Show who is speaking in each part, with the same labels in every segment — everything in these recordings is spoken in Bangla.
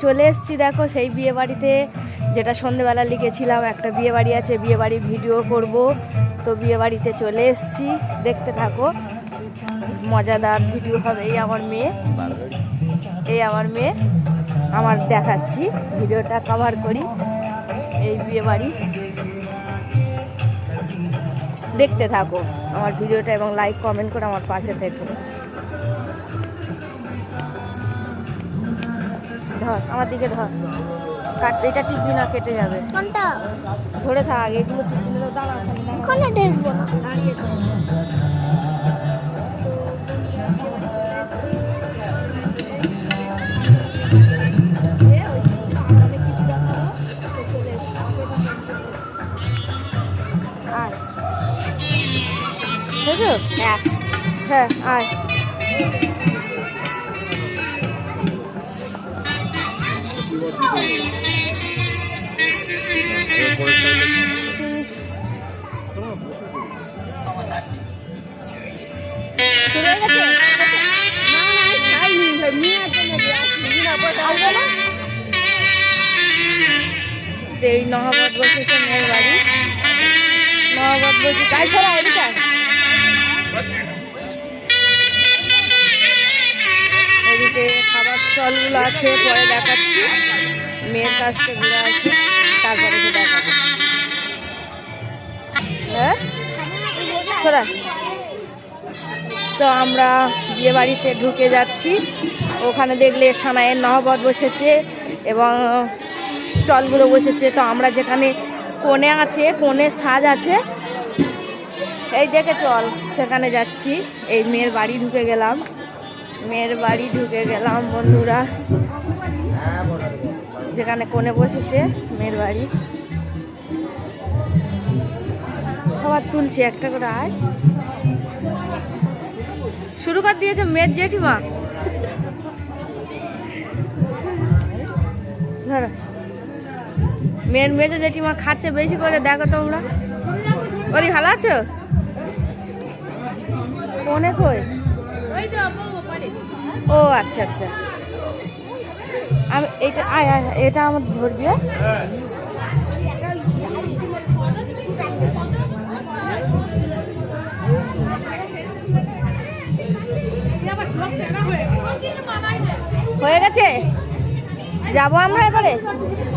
Speaker 1: চলে এসেছি দেখো সেই বিয়ে বাড়িতে, যেটা সন্ধেবেলা লিখেছিলাম একটা বিয়ে বাড়ি আছে, বিয়ে বাড়ির ভিডিও করব। তো বিয়ে বাড়িতে চলে এসেছি, দেখতে থাকো, মজাদার ভিডিও হবে। এই আমার মেয়ে, আমার দেখাচ্ছি, ভিডিওটা কভার করি। এই বিয়ে বাড়ি দেখতে থাকো আমার ভিডিওটা এবং লাইক কমেন্ট করে আমার পাশে থেকো। ধর আমার দিকে ধর, এটা টিপবি না, কেটে যাবে।
Speaker 2: কোনটা
Speaker 1: ধরে থাক, এগুলো টিপবি না। দাঁড়া,
Speaker 2: কোনটা দেখবো না,
Speaker 1: দাঁড়িয়ে থাক। হ্যাঁ আয়। এই নহবত বসেছে মেয়ের বাড়ি, নহবত বসে চাই ফেরা এদিকে। এদিকে খাবার স্টলগুলো আছে, পরে দেখাচ্ছি। মেয়ের কাছ থেকে ঘুরে আসি, তারপরে দেখাবো। হ্যাঁ সরা। তো আমরা বিয়ে বাড়িতে ঢুকে যাচ্ছি। ওখানে দেখলে সানাইয়ের নহবত বসেছে এবং স্টলগুলো বসেছে। তো আমরা যেখানে কোণে আছে, কোণের সাজ আছে, এই দেখে চল, সেখানে যাচ্ছি। এই মেয়ের বাড়ি ঢুকে গেলাম, বন্ধুরা, যেখানে কোণে বসেছে মেয়ের বাড়ি। সবার তুলছি একটা করে। আয়, শুরু করে দিয়েছে মেয়ের জেঠিমা। ধরো, মেয়ের মেজো জেঠিমা খাচ্ছে বেশি করে, দেখো তোমরা। ওদি ভালো আছো? কোনে কই? ও আচ্ছা আচ্ছা, আমি এটা এটা আমার ধরবি। হয়ে গেছে, যাবো আমরা এবারে।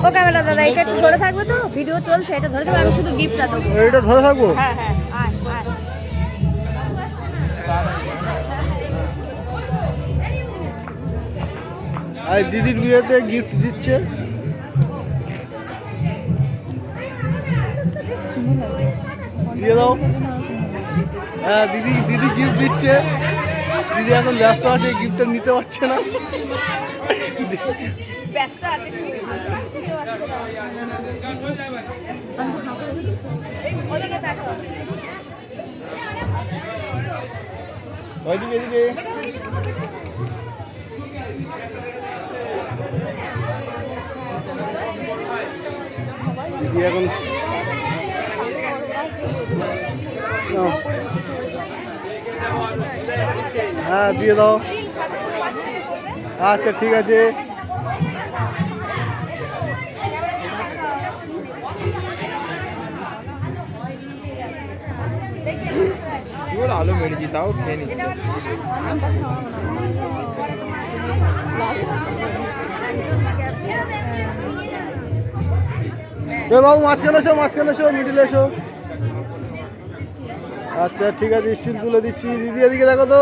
Speaker 1: ও ক্যামেরা দাদা, এটা একটু ধরে থাকবে তো, ভিডিও চলছে, এটা ধরে থাকবে, আমি শুধু গিফটটা দেবো।
Speaker 3: এটা ধরে থাকবো?
Speaker 1: হ্যাঁ হ্যাঁ, আয় আয়।
Speaker 3: আর দিদির বিয়েতে গিফট দিচ্ছে। দিয়ে দাও। হ্যাঁ দিদি গিফট দিচ্ছে। দিদি এখন ব্যস্ত আছে, গিফটটা নিতে পারছে না।
Speaker 1: ব্যস্ত আছে, ওদিকে দেখো,
Speaker 3: ওইদিকে এদিকে। দিদি এখন হ্যাঁ দিয়ে দাও। আচ্ছা ঠিক আছে।
Speaker 4: জোর আলো মেরেছি, তাও খেয়ে নিচ্ছি।
Speaker 3: বাবু মাঝখানে এসো, মিডিলে এসো। আচ্ছা ঠিক আছে, স্টিল তুলে দিচ্ছি। দিদি এদিকে দেখো তো।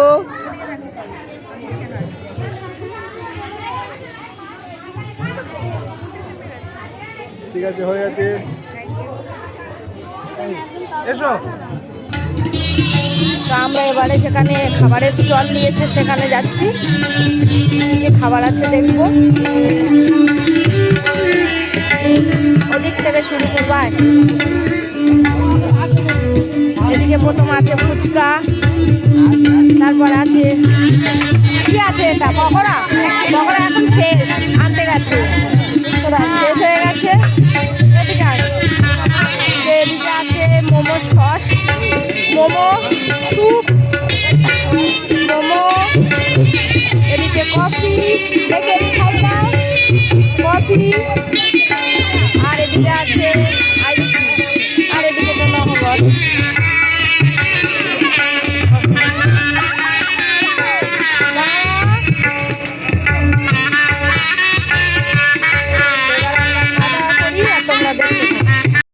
Speaker 3: ঠিক আছে, হয়ে গেছে, এসো।
Speaker 1: তো আমরা এবারে যেখানে খাবারের স্টল নিয়েছে সেখানে যাচ্ছি, কি খাবার আছে দেখবো। ওদিক থেকে শুরু করবো। এদিকে প্রথম আছে ফুচকা, তারপর আছে কি আছে এটা, পকোড়া এখন শেষ, আনতে গেছে, শেষ হয়ে গেছে। এদিকে আছে মোমো সস, মোমো স্যুপ, মোমো, এদিকে কফি, যাচ্ছি।